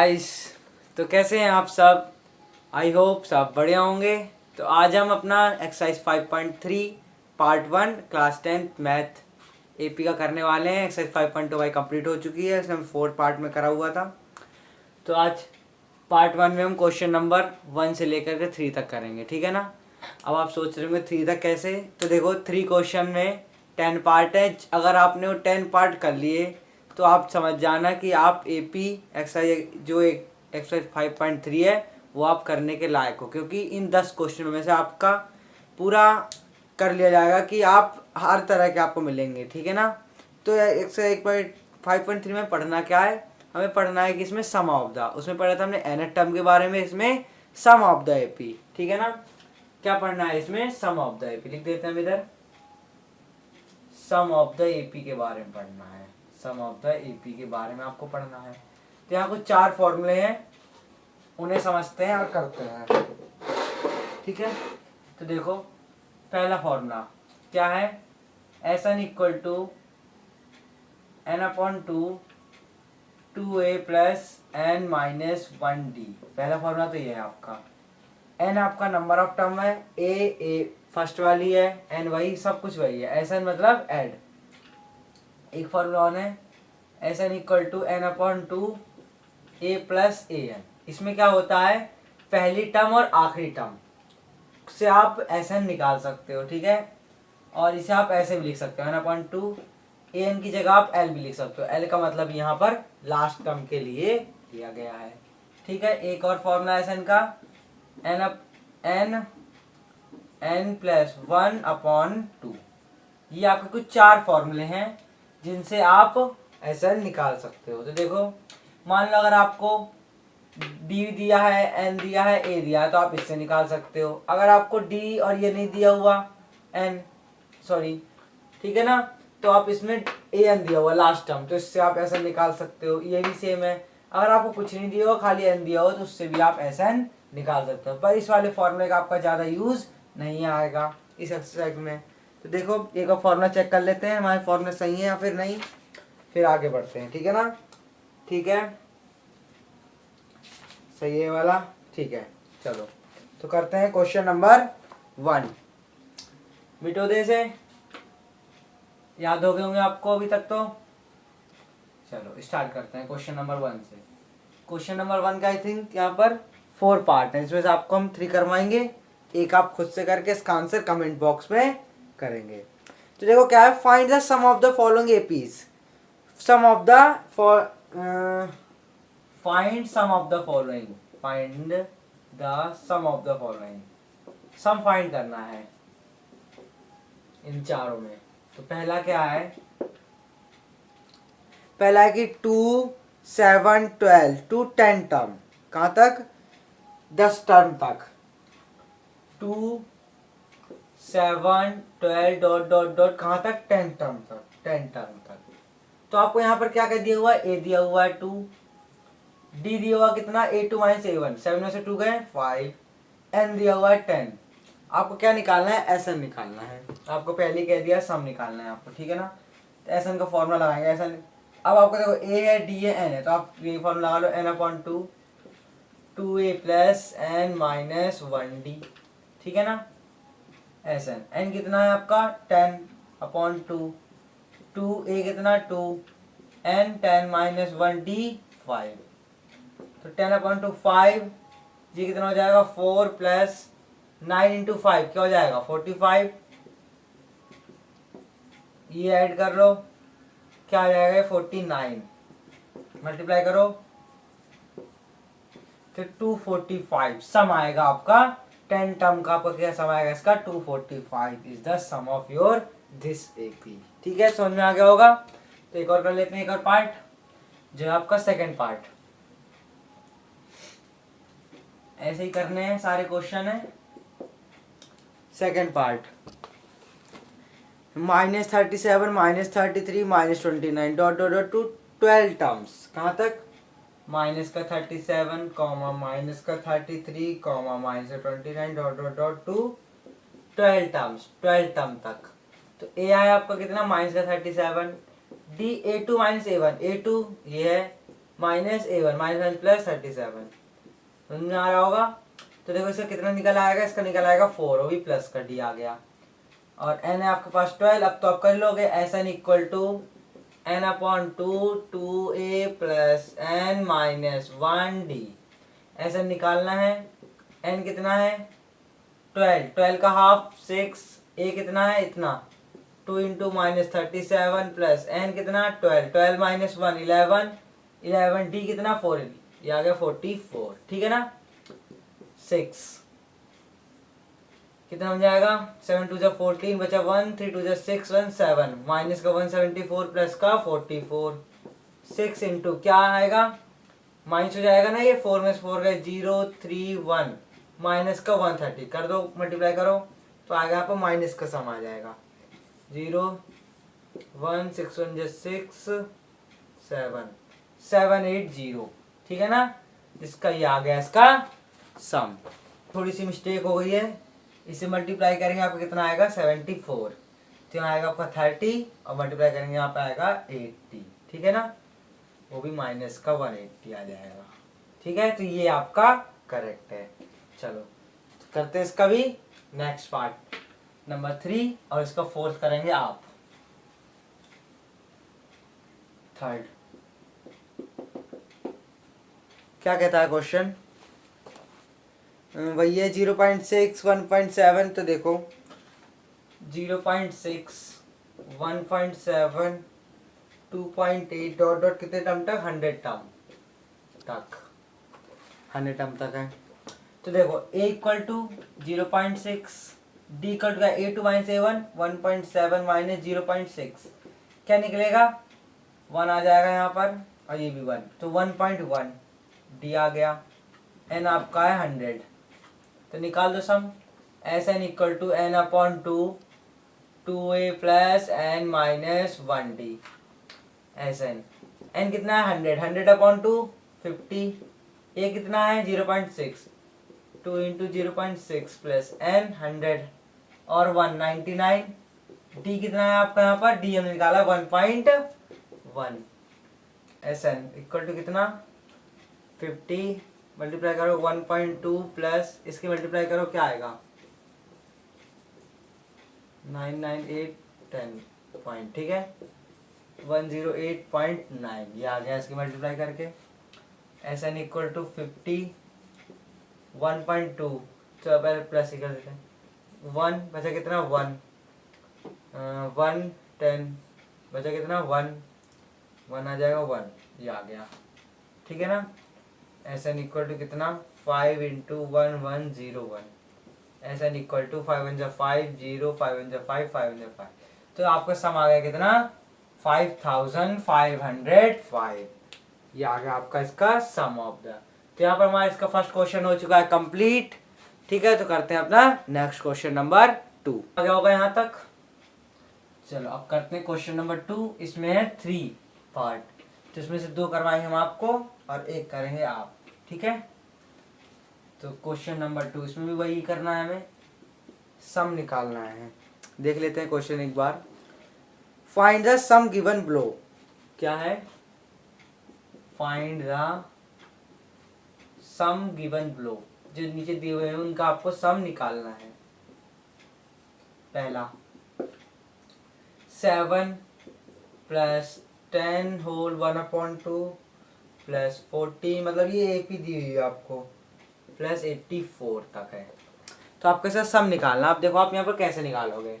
Guys, तो कैसे हैं आप सब। आई होप सब बढ़िया होंगे। तो आज हम अपना exercise 5.3 part 1 class 10th math AP का करने वाले हैं। एक्सरसाइज 5.2 भाई कंप्लीट हो चुकी है, इसमें 4 पार्ट में करा हुआ था। तो आज पार्ट 1 में हम क्वेश्चन नंबर 1 से लेकर के 3 तक करेंगे, ठीक है ना। अब आप सोच रहे होंगे 3 तक कैसे। तो देखो 3 क्वेश्चन में 10 पार्ट है। अगर आपने वो 10 पार्ट कर लिए तो आप समझ जाना कि आप एपी एक्सरसाइज जो एक एक्सरसाइज 5.3 है वो आप करने के लायक हो, क्योंकि इन 10 क्वेश्चनों में से आपका पूरा कर लिया जाएगा कि आप हर तरह के आपको मिलेंगे, ठीक है ना। तो एक्सरसाइज 5.3 में पढ़ना क्या है, हमें पढ़ना है कि इसमें सम ऑफ द, उसमें पढ़ा था हमने nth टर्म के बारे में, इसमें सम ऑफ द एपी, ठीक है ना। क्या पढ़ना है इसमें, सम ऑफ द एपी लिख देते हैं इधर। सम ऑफ द एपी के बारे में पढ़ना है, सम ऑफ द एपी के बारे में आपको पढ़ना है। तो यहाँ कुछ 4 फॉर्मूले हैं, उन्हें समझते हैं और करते हैं, ठीक है। तो देखो पहला फॉर्मूला क्या है, Sn equal to n/2 2a plus n minus 1d। पहला फॉर्मूला तो ये है आपका। n आपका नंबर ऑफ टर्म है, a फर्स्ट वाली है, n वही सब कुछ वही है, Sn मतलब ऐड। एक फॉर्मूला ऑन है Sn equal to n/2 a plus an। इसमें क्या होता है, पहली टर्म और आखिरी टर्म से आप Sn निकाल सकते हो, ठीक है। और इसे आप ऐसे भी लिख सकते हो n/2 an की जगह आप l भी लिख सकते हो। l का मतलब यहाँ पर लास्ट टर्म के लिए दिया गया है, ठीक है। एक और फॉर्मूला Sn का n प्लस 1/2। ये आपके कुछ 4 फॉर्मूले हैं जिनसे आप Sn निकाल सकते हो। तो देखो मान लो अगर आपको d दिया है, n दिया है, a दिया है, तो आप इससे निकाल सकते हो। अगर आपको d और ये नहीं दिया हुआ n, सॉरी, ठीक है ना, तो आप इसमें an दिया हुआ लास्ट टर्म, तो इससे आप Sn निकाल सकते हो। ये भी सेम है, अगर आपको कुछ नहीं दिया हो खाली n दिया हो तो उससे भी आप Sn निकाल सकते हो। पर इस वाले फॉर्मूले का आपका ज़्यादा यूज़ नहीं आएगा इस एक्सरसाइज में। तो देखो एक और फॉर्मूला चेक कर लेते हैं हमारे फॉर्मूला सही है या फिर नहीं, फिर आगे बढ़ते हैं, ठीक है ना। ठीक है, सही है वाला, ठीक है। चलो तो करते हैं क्वेश्चन नंबर 1। मिटो दे से याद हो गए होंगे आपको अभी तक। तो चलो स्टार्ट करते हैं क्वेश्चन नंबर 1 से। क्वेश्चन नंबर 1 का आई थिंक यहाँ पर 4 पार्ट है, इसमें से आपको हम 3 करवाएंगे, एक आप खुद से करके इसका आंसर कमेंट बॉक्स में करेंगे। तो देखो क्या है, find the sum of the following APs. Sum of the find sum of the following, find the sum of the following. Sum फाइंड करना है इन चारों में। तो पहला क्या है, पहला है कि 2 7 12 टू 10 टर्म, कहाँ तक, 10 टर्म तक। 2 7 12 डॉट डॉट डॉट कहाँ तक, 10 टर्म तक, 10 टर्म तक। तो आपको यहाँ पर क्या कर दिया हुआ है, a दिया हुआ है 2, d दिया हुआ कितना, a2 माइनस a1, 7 में से 2 गए 5, n दिया हुआ है 10। आपको क्या निकालना है, Sn निकालना है। आपको पहले कह दिया सम निकालना है आपको, ठीक है ना। तो Sn का फॉर्मूला लगाएंगे। Sn अब आपको देखो a है, d है, n है, तो आप ये फॉर्मूला लगा लो, n/2 2a plus n minus 1d, ठीक है ना। Sn n कितना है आपका 10/2, 2a कितना 2, n 10 माइनस 1d 5, तो 10/2 5, ये कितना हो जाएगा 4 प्लस 9 इंटू 5 क्या हो जाएगा 45। ये ऐड कर लो, क्या आ जाएगा 49, मल्टीप्लाई करो तो 245 सम आएगा आपका 10 टर्म का। आपका क्या सम आएगा इसका, 245 is the sum of your this AP, ठीक है, समझ में आ गया होगा। तो एक और कर लेते हैं, एक और पार्ट जो है आपका सेकंड पार्ट। ऐसे ही करने हैं सारे क्वेश्चन है। Second part, -37 -33 -29 dot dot dot to 12 terms, कहाँ तक, माइनस का 37 कॉमा माइनस का 33 कॉमा माइनस का 29 dot dot dot to 12 terms, 12 term तक। तो a आया आपका कितना, -37, d a2 minus a1, a2 ये है माइनस A1 -1 प्लस 37 समझ में आ रहा होगा। तो देखो इसका कितना निकल आएगा, इसका निकल आएगा 4, वो भी प्लस कर डी आ गया। और n है आपके पास 12। अब तो आप कर लोगे Sn equal to n/2 2a plus n minus 1d। Sn निकालना है, n कितना है 12, 12 का हाफ 6, a कितना है इतना 2 इंटू माइनस 37 प्लस n कितना 12, 12 माइनस 1 11, 11 d कितना 4, ये आ गया 44। ठीक है ना। 6 कितना हो जाएगा 7 2 जा 14 बचा 1 3 2 जा 6 1 7 माइनस का 174 प्लस का 44 6 इंटू क्या आएगा माइनस हो जाएगा ना, ये 4 में से 4 गए 0 3 1 माइनस का 130 कर दो मल्टीप्लाई करो तो आएगा यहाँ पर माइनस का सम आ जाएगा 0 1 6 1 जा 6 7 7 8 0। ठीक है ना। इसका ये आ गया इसका सम। थोड़ी सी मिस्टेक हो गई है, इसे मल्टीप्लाई करेंगे आपको कितना आएगा 74, तो यहाँ आएगा आपका 30 और मल्टीप्लाई करेंगे यहाँ पे आएगा 80। ठीक है ना। वो भी माइनस का 180 आ जाएगा। ठीक है, तो ये आपका करेक्ट है। चलो करते हैं इसका भी नेक्स्ट पार्ट नंबर 3 और इसका फोर्थ करेंगे आप थर्ड। क्या कहता है क्वेश्चन, वही है 0.6 1.7। तो देखो 0.6 1.7 2.8 डॉट डॉट कितने टर्म तक 100 टर्म तक 100 टर्म तक है। तो देखो a equal to 0.6 d equal to a two minus a1 1.7 minus 0.6 क्या निकलेगा 1 आ जाएगा यहाँ पर और ये भी 1 तो 1.1 d आ गया। n आपका है 100 तो निकाल दो sum Sn equal to n/2 2a plus n minus 1d। Sn n कितना है 100 100/2 50 a कितना है 0.6 2 इंटू 0.6 प्लस n 100 और 199 d कितना है आपका यहाँ पर d हमने निकाला 1.1। Sn इक्वल टू कितना 50 मल्टीप्लाई करो 1.2 प्लस इसके मल्टीप्लाई करो क्या आएगा 99810 पॉइंट। ठीक है 108.9 ये आ गया इसकी मल्टीप्लाई करके। Sn इक्वल टू 50 1.2 चलो पहले प्लस ही कर देते हैं 1 बचा कितना 1 1 10 बचा कितना 1 1 आ जाएगा 1 ये आ गया। ठीक है ना। Sn इक्वल टू कितना 5 इंटू 1 1 0 1 Sn इक्वल टू 5 1 5 0 5 1 5 5 1 5 तो आपका सम आ गया कितना 5505। ये आ गया आपका इसका सम ऑफ द। तो यहाँ पर हमारा इसका फर्स्ट क्वेश्चन हो चुका है कंप्लीट। ठीक है, तो करते हैं अपना नेक्स्ट क्वेश्चन नंबर 2 आ गया होगा यहाँ तक। चलो अब करते हैं क्वेश्चन नंबर 2। इसमें है 3 पार्ट तो इसमें से 2 करवाएंगे हम आपको और 1 करेंगे आप। ठीक है, तो क्वेश्चन नंबर 2 इसमें भी वही करना है, हमें सम निकालना है। देख लेते हैं क्वेश्चन एक बार। Find the sum given below. क्या है find the sum given below, जो नीचे दिए हुए हैं उनका आपको सम निकालना है। पहला 7 प्लस 10 होल 1/2 प्लस 40 मतलब ये एपी दी हुई है आपको प्लस 84 तक है। तो आपके साथ सम निकालना। आप देखो आप यहाँ पर कैसे निकालोगे।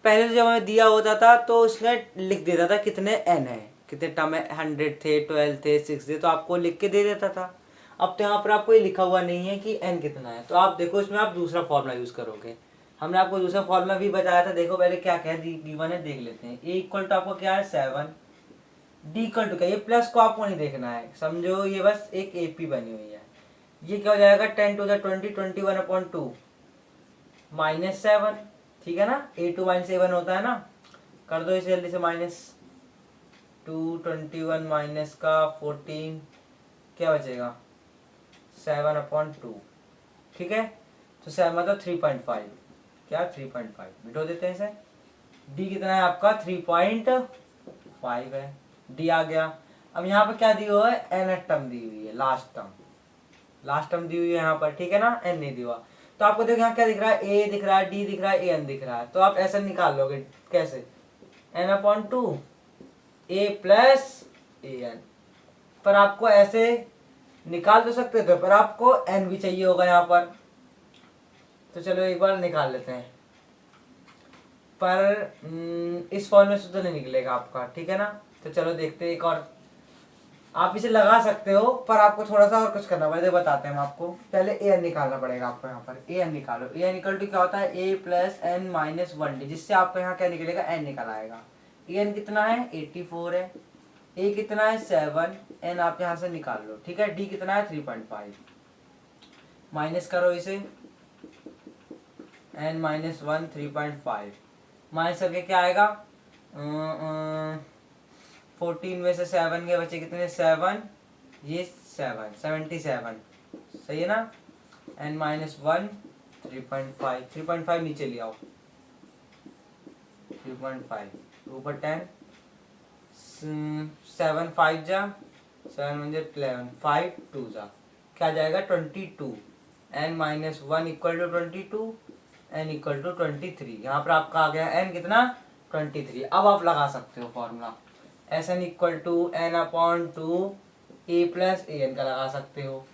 पहले तो जब हमें दिया होता था तो उसमें लिख देता था कितने n है कितने टर्म है 100 थे 12 थे 6 थे तो आपको लिख के दे देता था। अब तो यहाँ पर आपको ये लिखा हुआ नहीं है कि n कितना है। तो आप देखो इसमें आप दूसरा फॉर्मूला यूज करोगे। हमने आपको दूसरा फॉर्मूला भी बताया था। देखो पहले क्या क्या गिवन है देख लेते हैं। a इक्वल टू आपको क्या है 7 d इक्वल टू क्या ये प्लस को आपको नहीं देखना है समझो ये बस एक एपी बनी हुई है। ये क्या हो जाएगा 10 टू 20 21/2 माइनस 7। ठीक है ना। a2 माइनस a1 होता है ना। कर दो इसे जल्दी से माइनस 2 21 माइनस का 14 क्या बचेगा 7/2। ठीक है, तो 7 मतलब 3.5 क्या 3.5 मिटो देते हैं इसे। d कितना है आपका 3.5 है। d आ गया। अब यहाँ पर क्या दी हुआ है, एन टर्म दी हुई है, लास्ट टर्म दी हुई है यहाँ पर, ठीक है ना, एन नहीं दिया। तो आपको देखो यहाँ क्या दिख रहा है, ए दिख रहा है, डी दिख रहा है, ए एन दिख रहा है। तो आप ऐसा निकाल लोगे कैसे, N upon two A plus A N. पर आपको ऐसे निकाल तो सकते थे, पर आपको एन भी चाहिए होगा यहाँ पर। तो चलो एक बार निकाल लेते हैं, पर इस फॉर्मूले से तो नहीं निकलेगा आपका, ठीक है ना। तो चलो देखते हैं एक और, आप इसे लगा सकते हो पर आपको थोड़ा सा और कुछ करना पड़ेगा, बताते हैं हम आपको। पहले ए एन निकालना पड़ेगा आपको, यहाँ पर ए एन निकालो। ए एन इक्वल टू क्या होता है, ए प्लस एन माइनस 1 डी, जिससे आपको यहाँ क्या निकलेगा, एन निकल आएगा। ए एन कितना है, 84 है, ए कितना है 7, एन आप यहाँ से निकाल लो, ठीक है। डी कितना है 3.5, माइनस करो इसे, एन माइनस 1 3.5 माइनस करके क्या आएगा, 14 में से 7 के बचे कितने, 7, ये 7 77, सही है ना। एन माइनस 1 3.5 नीचे ले आओ, 3.5 ऊपर 10, 7 5 जा 7 1 11 5 2 जा, क्या जाएगा 22। N minus 1 equal to 22, N equal to 23। यहाँ पर आपका आ गया एन कितना, 23। अब आप लगा सकते हो formula, S N equal to N upon two A plus A N का लगा सकते हो,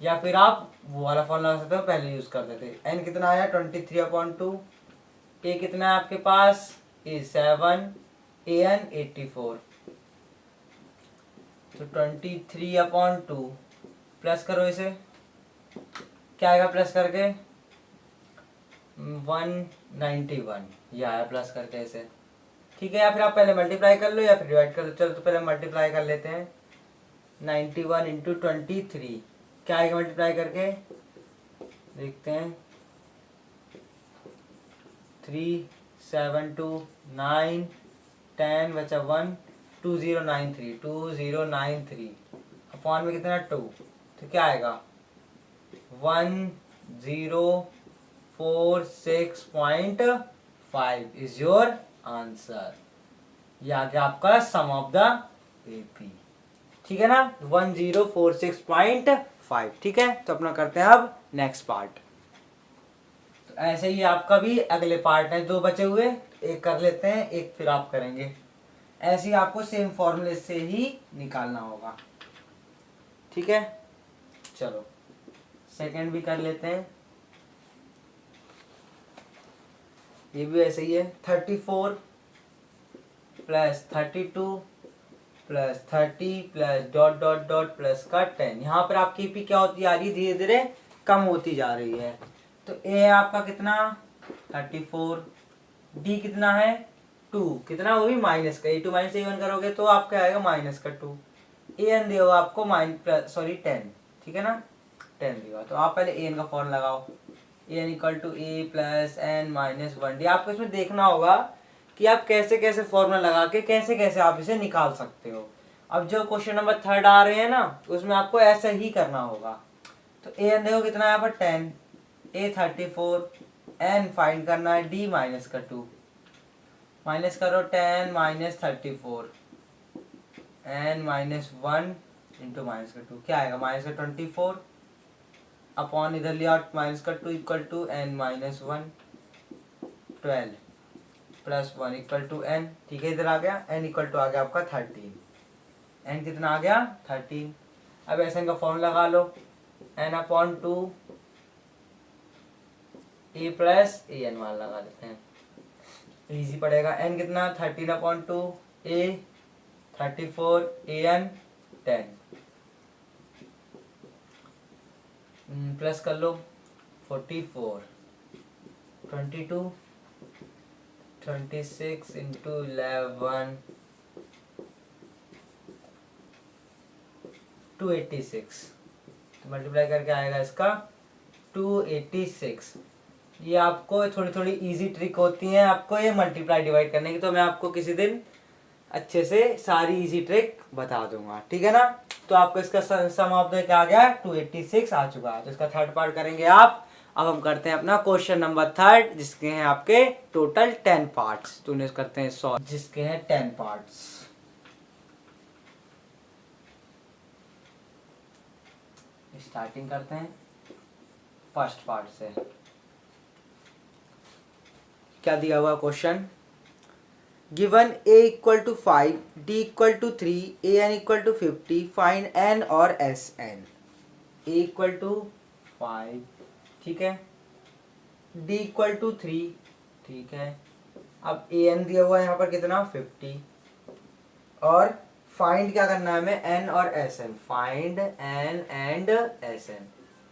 या फिर आप वो वाला फॉर्मूला लगा सकते हो पहले यूज करते थे। एन कितना आया 23 अपॉन टू, ए कितना है आपके पास, ए 7, ए एन 84। तो 23 अपॉन टू प्लस करो इसे, क्या आएगा प्लस करके, 191, यह आया प्लस करके इसे, ठीक है। या फिर आप पहले मल्टीप्लाई कर लो या फिर डिवाइड कर लो। चलो तो पहले मल्टीप्लाई कर लेते हैं, 91 इंटू 23 क्या आएगा मल्टीप्लाई करके, देखते हैं, 3 7 2 9 10 बचा 1 2093 अपॉन में कितना 2, तो क्या आएगा 1046.5 इज योर आंसर। ये आ गया आपका सम ऑफ द एपी, ठीक है ना, 1046.5, ठीक है। तो अपना करते हैं अब नेक्स्ट पार्ट। तो ऐसे ही आपका भी अगले पार्ट है, 2 बचे हुए, एक कर लेते हैं, एक फिर आप करेंगे। ऐसे ही आपको सेम फॉर्मूले से ही निकालना होगा, ठीक है। चलो सेकंड भी कर लेते हैं, ये भी ऐसे ही है, 34 plus 32 plus 30 plus dot dot dot plus का 10। यहाँ पर आपकी पी क्या होती आ रही है, धीरे धीरे कम होती जा रही है। तो ए है आपका कितना 34, डी कितना है 2, कितना वो भी माइनस का, A2 माइनस A1 करोगे तो आपका आएगा माइनस का 2, ए एन देगा आपको 10, ठीक है ना, 10 देगा। तो आप पहले ए एन का फॉर्म लगाओ, a n equal to A plus n minus 1 d. आपको इसमें देखना होगा कि आप कैसे कैसे फॉर्मूला लगा के कैसे कैसे आप इसे निकाल सकते हो। अब जो क्वेश्चन नंबर 3 आ रहे हैं ना, उसमें आपको ऐसा ही करना होगा। तो ए एन देखो कितना है यहाँ पर 10, ए 34, एन फाइंड करना है, डी माइनस का 2, माइनस करो 10 minus 34, N minus 1 into minus का 2, क्या आएगा माइनस का 24 अपॉन इधर लिया माइनस का 2 equal to N minus 1 12 plus 1 equal to N, ठीक है। इधर आ गया एन इक्वल टू आ गया आपका 13, एन कितना आ गया 13। अब ऐसे इनका फॉर्मूला लगा लो, N upon 2 A plus A N वाला लगा देते हैं, इजी पड़ेगा। एन कितना 13 upon 2 A 34 A N 10 plus कर लो 44 22 26 इंटू 11 286, तो मल्टीप्लाई करके आएगा इसका 286। ये आपको थोड़ी थोड़ी इजी ट्रिक होती है आपको ये मल्टीप्लाई डिवाइड करने की, तो मैं आपको किसी दिन अच्छे से सारी इजी ट्रिक बता दूंगा, ठीक है ना। तो आपको इसका सम ऑफ द क्या आ गया 286 आ चुका है। तो इसका थर्ड पार्ट करेंगे आप। अब हम करते हैं अपना क्वेश्चन नंबर 3, जिसके हैं आपके टोटल 10 पार्ट्स। तो उन्हें करते हैं सॉल्व, जिसके हैं 10 पार्ट्स। स्टार्टिंग करते हैं फर्स्ट पार्ट से। क्या दिया हुआ question, given a equal to 5, d equal to 3, an equal to 50, find n और Sn। a इक्वल टू 5, ठीक है, d इक्वल टू 3, ठीक है, अब an दिया हुआ है यहाँ पर कितना 50, और फाइंड क्या करना है हमें n और Sn, find n and Sn।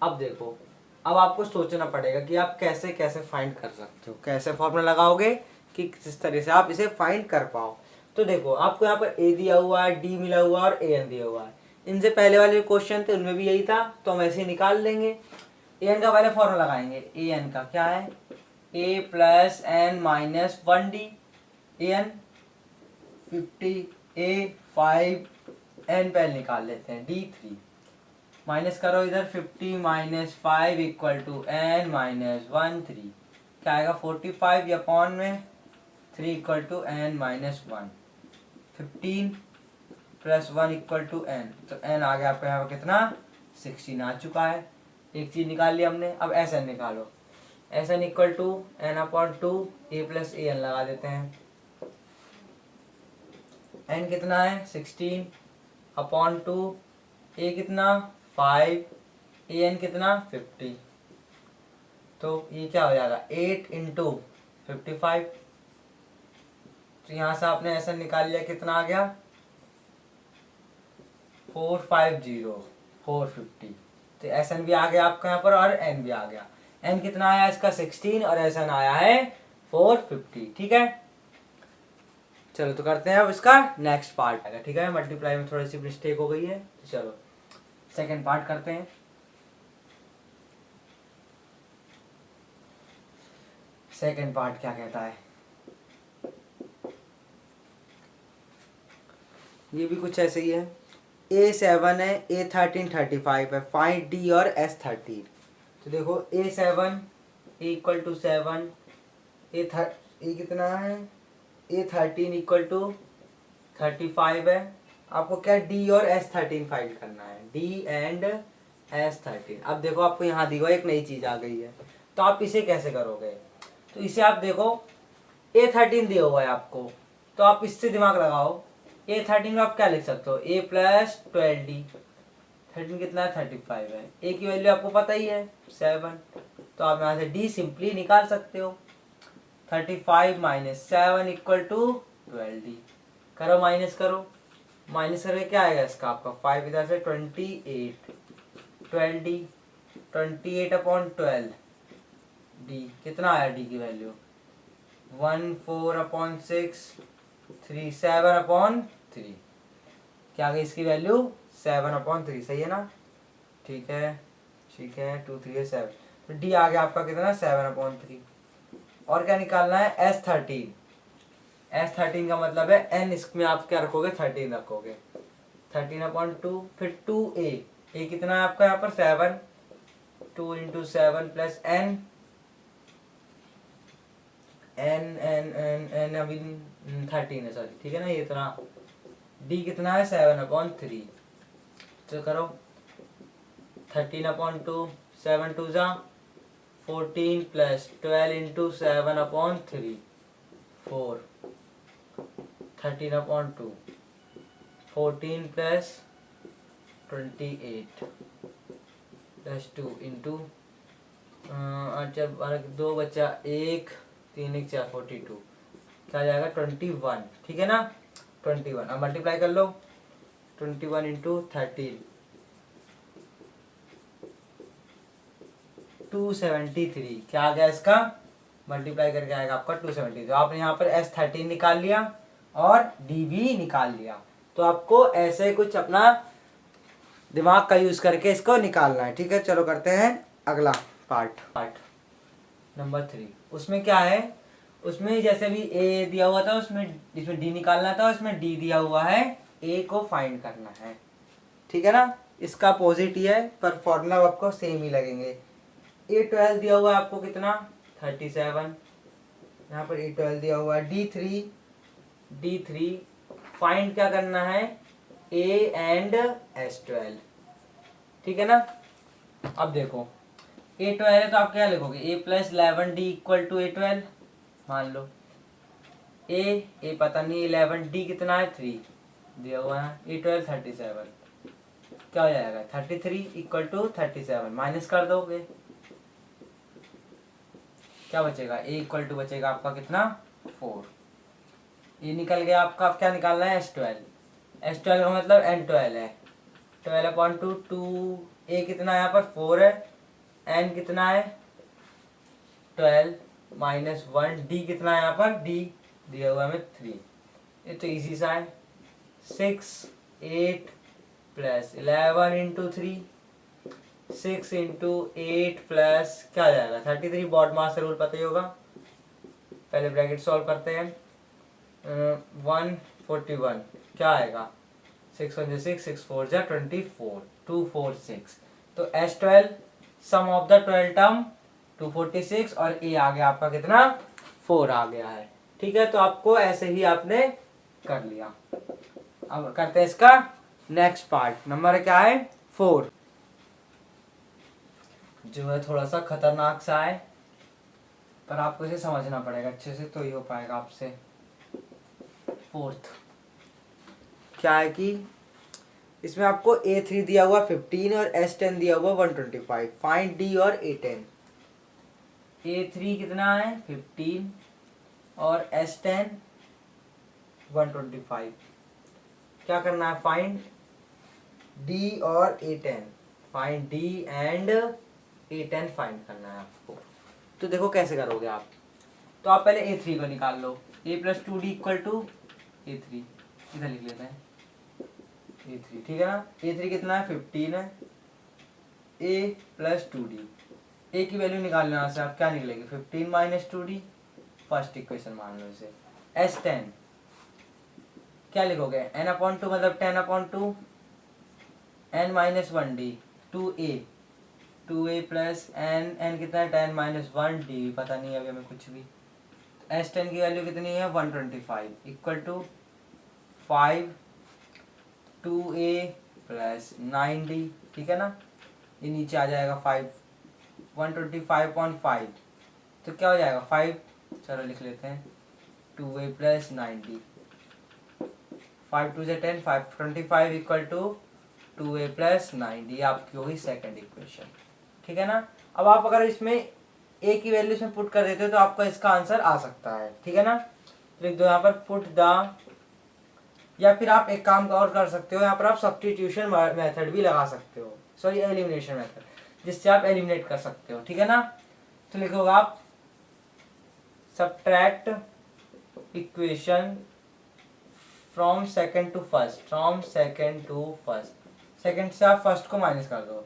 अब देखो, अब आपको सोचना पड़ेगा कि आप कैसे कैसे फाइंड कर सकते हो, कैसे फॉर्मूला लगाओगे कि किस तरह से आप इसे फाइंड कर पाओ। तो देखो आपको यहाँ पर a दिया हुआ है, d मिला हुआ है और an दिया हुआ है। इनसे पहले वाले जो क्वेश्चन थे उनमें भी यही था, तो हम ऐसे ही निकाल लेंगे। an का पहले फॉर्मूला लगाएंगे, an का क्या है, a plus n minus 1d, an 50, a 5, n पहले निकाल लेते हैं, d 3, माइनस करो इधर 50 minus 5 equal to n minus 1 3, क्या आएगा 45 या अपॉन में 3 equal to n minus 1, 15 plus 1 equal to n, तो n आ गया आपको यहाँ पर कितना 16 आ चुका है। एक चीज निकाल ली हमने। अब Sn निकालो, Sn equal to n upon 2 a plus an लगा देते हैं। n कितना है 16 अपॉन 2, a कितना 5, an कितना 50, तो ये क्या हो जाएगा 8 इंटू 55, तो यहाँ से आपने ऐसा निकाल लिया, कितना आ गया 450 450, तो Sn भी आ गया आपका यहाँ पर और n भी आ गया। n कितना आया इसका 16 और Sn आया है 450, ठीक है। चलो तो करते हैं अब इसका नेक्स्ट पार्ट आएगा, ठीक है। मल्टीप्लाई में थोड़ी सी मिस्टेक हो गई है, तो चलो सेकंड पार्ट करते हैं। सेकंड पार्ट क्या कहता है, ये भी कुछ ऐसे ही है। A7 है, A13 35 है, फाइंड D और S13। तो देखो A7 A equal to 7, A कितना है A13 इक्वल टू 35 है। आपको क्या D और S13 फाइंड करना है, D एंड S13। अब देखो आपको यहाँ दी हुई एक नई चीज आ गई है, तो आप इसे कैसे करोगे, तो इसे आप देखो A13 दिया हुआ है आपको, तो आप इससे दिमाग लगाओ। A13 में आप क्या लिख सकते हो, A प्लस 12D, 13 कितना है 35 है, A की वैल्यू आपको पता ही है 7, तो आप यहाँ से D सिंपली निकाल सकते हो। 35 माइनस 7 इक्वल टू 12D, करो माइनस करो, माइनस करके क्या आएगा इसका आपका 5 इधर से 28, 12D 28 अपॉन 12, D कितना आया D की वैल्यू 14 अपॉन 6, 3 7 अपॉन 3, क्या आ गई इसकी वैल्यू 7 अपॉन 3, सही है ना, ठीक है ठीक है, 2 3 है 7, तो D आ गया आपका कितना 7 अपॉन 3। और क्या निकालना है S13, S13 का मतलब है n, इसमें आप क्या रखोगे 13 रखोगे, 13 अपॉन 2, फिर 2A, A कितना है आपका यहाँ पर 7, 2 इंटू 7 प्लस n, n अभी 13 है, सॉरी, ठीक है ना, ये इतना। D कितना है 7 अपॉन 3, तो करो 13 अपॉन 2, 7 2 जा 14 plus 12 into 7 upon 3, 4, 13 upon 2, 14 plus 28 plus 2 into 2 बच्चा 1 3 1 4 42, क्या आ जाएगा 21, ठीक है ना 21। अब मल्टीप्लाई कर लो 21 इंटू 13, 273, क्या आ गया इसका मल्टीप्लाई करके आएगा आपका 270। तो आपने यहाँ पर S13 निकाल लिया और D भी निकाल लिया। तो आपको ऐसे कुछ अपना दिमाग का यूज करके इसको निकालना है, ठीक है। चलो करते हैं अगला पार्ट नंबर 3। उसमें क्या है, उसमें जैसे भी A दिया हुआ था उसमें इसमें D निकालना था, उसमें D दिया हुआ है, A को फाइंड करना है, ठीक है ना। इसका अपोजिट ही है पर फॉर्मूला आपको सेम ही लगेंगे। A12 दिया हुआ है आपको कितना 37, यहाँ पर A12 दिया हुआ है, D3 फाइंड क्या करना है A एंड S12, ठीक है ना। अब देखो A12 है तो आप क्या लिखोगे, A+11D इक्वल टू A12। मान लो ए पता नहीं 11, डी कितना है 3 दिया हुआ है, A12 37, क्या हो जाएगा 33 इक्वल टू 37, माइनस कर दोगे क्या बचेगा, ए इक्वल टू बचेगा आपका कितना 4। ये निकल गया आपका। अब क्या निकालना है S12 का मतलब N12 है, 12/2 2, ए कितना है यहाँ पर 4 है, एन कितना है 12 -1, डी कितना है यहाँ पर, डी दिया हुआ हमें 3। ये तो इजी सा है, 6 8 + 11 × 3, 6 × 8 प्लस क्या आ जाएगा 33, बॉड मास रूल पता ही होगा। पहले ब्रैकेट सॉल्व करते हैं, 141 क्या आएगा, 6 1 6 6 4 24, 246। तो S12 some of the 12 term 246 और ए आ गया आपका कितना 4 आ गया है। ठीक है, तो आपको ऐसे ही आपने कर लिया। अब करते हैं इसका नेक्स्ट पार्ट। नंबर क्या है 4, जो है थोड़ा सा खतरनाक सा है, पर आपको इसे समझना पड़ेगा अच्छे से तो ही हो पाएगा आपसे। 4th क्या है कि इसमें आपको A3 दिया हुआ 15 और S10 दिया हुआ 125, फाइंड D और A10। A3 कितना है 15 और S10 125। क्या करना है, फाइंड D और A10, find D and A10 find करना है आपको। तो देखो कैसे करोगे आप, तो आप पहले A3 को निकाल लो, A+2D इक्वल टू A3, इधर लिख लेते हैं A3, ठीक है ना। A3 कितना है 15 है, A+2D, A की वैल्यू निकालने यहाँ से आप क्या निकलेगी 15 - 2D, फर्स्ट इक्वेशन मान लो इसे। S10 क्या लिखोगे n/2 मतलब 10/2, n - 1D 2A, 2A plus n कितना है 10 - 1D, पता नहीं अभी हमें कुछ भी। S10 की वैल्यू कितनी है 125 equal to 5 2A plus 9D, ठीक है ना। ये नीचे आ जाएगा 5, 125.5, तो क्या हो जाएगा 5, चलो लिख लेते हैं 2A प्लस 9D, 5 2 से 10, 525 equal to 2A plus 9D आपकी होगी सेकेंड इक्वेशन, ठीक है ना। अब आप अगर इसमें ए की वैल्यू इसमें पुट कर देते हो तो आपका इसका आंसर आ सकता है, ठीक है ना। लिख दो यहाँ पर पुट द, या फिर आप एक काम और कर सकते हो, यहाँ पर आप सब्स्टिट्यूशन मेथड भी लगा सकते हो, सॉरी एलिमिनेशन मेथड, जिससे आप एलिमिनेट कर सकते हो, ठीक है ना। तो लिखोगे आप subtract equation from second to first, from second to first, second से आप फर्स्ट को माइनस कर दो।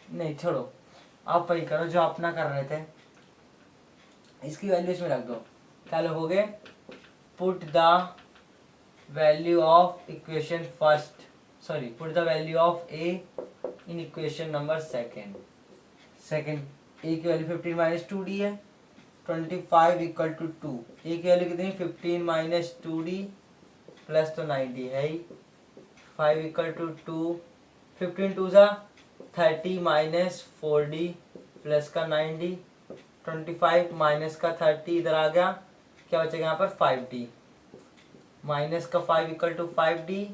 नहीं छोड़ो, आप वही करो जो अपना कर रहे थे, इसकी वैल्यू इसमें रख दो। क्या लिखोगे, put the value of equation first, sorry put the value of a in equation number second. Second a की वैल्यू 15 - 2D है, 25 इक्वल टू 2, ए की वैल्यू कितनी 15 - 2D प्लस तो 90 है ही, 5 इक्वल टू 2, 15 2 सा 30 माइनस 4D प्लस का 9D, 25 माइनस का 30 इधर आ गया, क्या बचेगा यहाँ पर 5D, माइनस का 5 इक्वल टू 5D,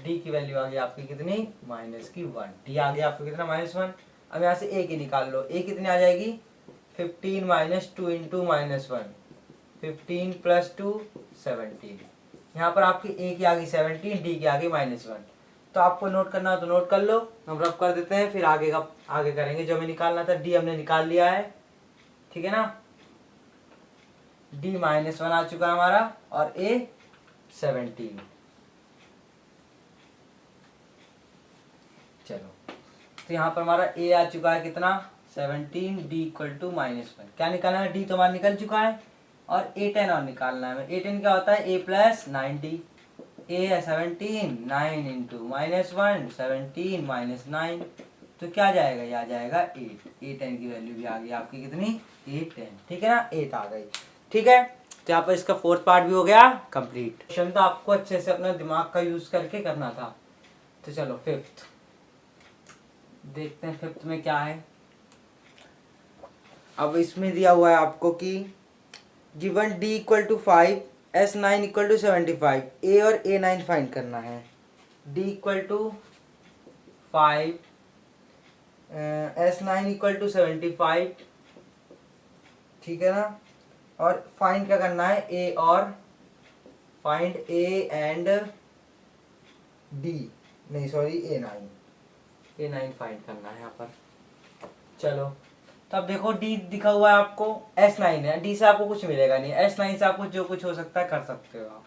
डी की वैल्यू आ गई आपकी कितनी -1, डी आ गया आपको कितना -1। अब यहाँ से ए की निकाल लो, ए कितनी आ जाएगी 15 - 2 × -1, 15 + 2 17, यहाँ पर आपकी ए की आ गई 17, डी की आ गई -1। तो आपको नोट करना हो तो नोट कर लो, हम रफ कर देते हैं, फिर आगे करेंगे। जो हमें निकालना था डी हमने निकाल लिया है, ठीक है ना। डी -1 आ चुका है हमारा और ए 17। चलो तो यहाँ पर हमारा ए आ चुका है कितना 17, डी इक्वल टू -1। क्या निकालना है, डी तो हमारा निकल चुका है और A10 और निकालना है। A10 क्या होता है a प्लस 9D, ए है 17, 9 × -1 17 -9, तो क्या आ जाएगा, ये आ जाएगा 8। A10 की वैल्यू भी आ गई आपकी कितनी 8 10, ठीक है ना, 8 आ गई, ठीक है। तो यहाँ पर इसका फोर्थ पार्ट भी हो गया कंप्लीट। क्वेश्चन तो आपको अच्छे से अपना दिमाग का यूज करके करना था। तो चलो फिफ्थ देखते हैं, फिफ्थ में क्या है। अब इसमें दिया हुआ है आपको कि given D equal to 5, S9 equal to 75, A और A9 फाइंड करना है। D equal to 5, S9 equal to 75, ठीक है ना। और फाइंड क्या करना है, A और फाइंड A एंड D, नहीं सॉरी A9 फाइंड करना है यहाँ पर। चलो तो अब देखो D दिखा हुआ है आपको, S9 है, D से आपको कुछ मिलेगा नहीं, S9 से आपको जो कुछ हो सकता है कर सकते हो आप।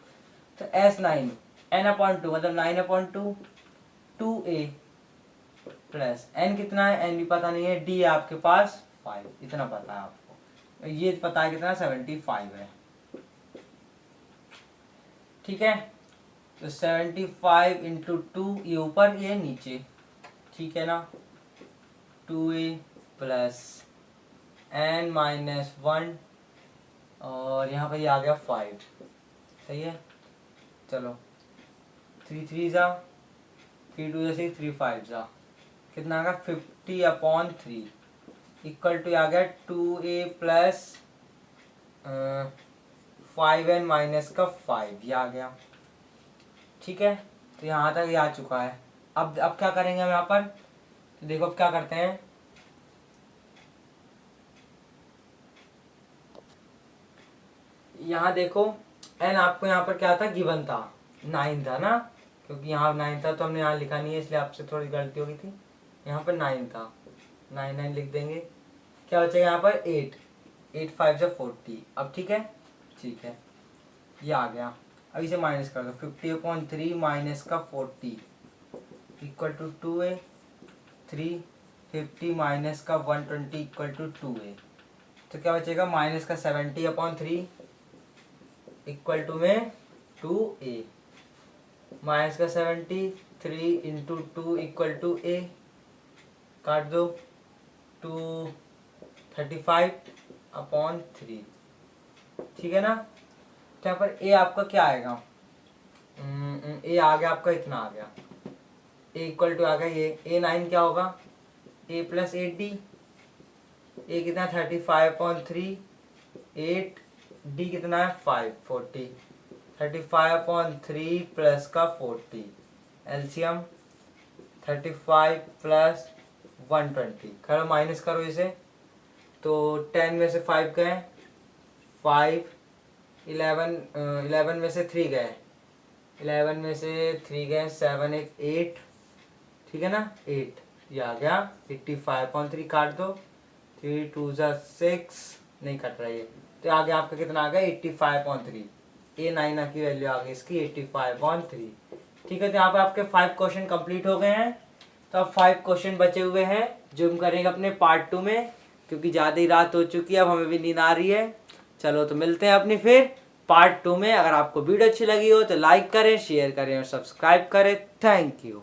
तो S9 n/2 मतलब 9/2 2A प्लस n कितना है, n भी पता नहीं है, D है आपके पास 5, इतना पता है आपको, ये पता है कितना 75 है, ठीक है। तो 75 इंटू 2, ये ऊपर ये नीचे, ठीक है ना। 2A प्लस n-1 और यहाँ पर ये आ गया 5, सही है। चलो 3 3 जा, 3 2 जा 6, 3 5 जा, कितना आ गया 50/3 इक्वल टू आ गया 2A प्लस 5n माइनस का 5, ये आ गया, ठीक है। तो यहाँ तक ये आ चुका है। अब क्या करेंगे हम यहाँ पर, तो देखो अब क्या करते हैं, यहाँ देखो n आपको यहाँ पर क्या था, गिवन था 9 था ना, क्योंकि यहाँ 9 था तो हमने यहाँ लिखा नहीं है, इसलिए आपसे थोड़ी गलती हो गई थी। यहाँ पर 9 था, 9 लिख देंगे, क्या बचेगा यहाँ पर 8 5 जा 40। अब ठीक है, ठीक है, ये आ गया। अब इसे माइनस कर दो, 50/3 माइनस का 40 इक्वल टू 2A, 3 50 माइनस का 120 इक्वल टू 2A। तो क्या बचेगा, माइनस का 70/3 इक्वल टू में 2A, माइनस का 70, 3 इंटू 2 इक्वल टू A, काट दो 235/3, ठीक है ना। तो यहाँ पर A आपका क्या आएगा, A आ गया आपका, इतना आ गया, A इक्वल टू आ गया ये, A9 क्या होगा, A प्लस 8D, A कितना 35/3, 8D कितना है 5 40, 35/3 प्लस का 40, एलसीएम 35 प्लस 120, करो माइनस करो इसे, तो 10 में से 5 गए 5, 11 में से 3 गए, 11 में से 3 गए 7 1 8, ठीक है ना 8, ये आ गया 85/3, काट दो 3 2 जा 6, नहीं कट रहा है, तो आ गया आपका कितना आ गया 85/3, A9 की वैल्यू आ गई इसकी 85/3, ठीक है। तो यहाँ पर आपके 5 क्वेश्चन कंप्लीट हो गए हैं। तो अब 5 क्वेश्चन बचे हुए हैं जो हम करेंगे अपने पार्ट 2 में, क्योंकि ज़्यादा ही रात हो चुकी है, अब हमें भी नींद आ रही है। चलो तो मिलते हैं अपनी फिर पार्ट 2 में। अगर आपको वीडियो अच्छी लगी हो तो लाइक करें, शेयर करें और सब्सक्राइब करें। Thank you.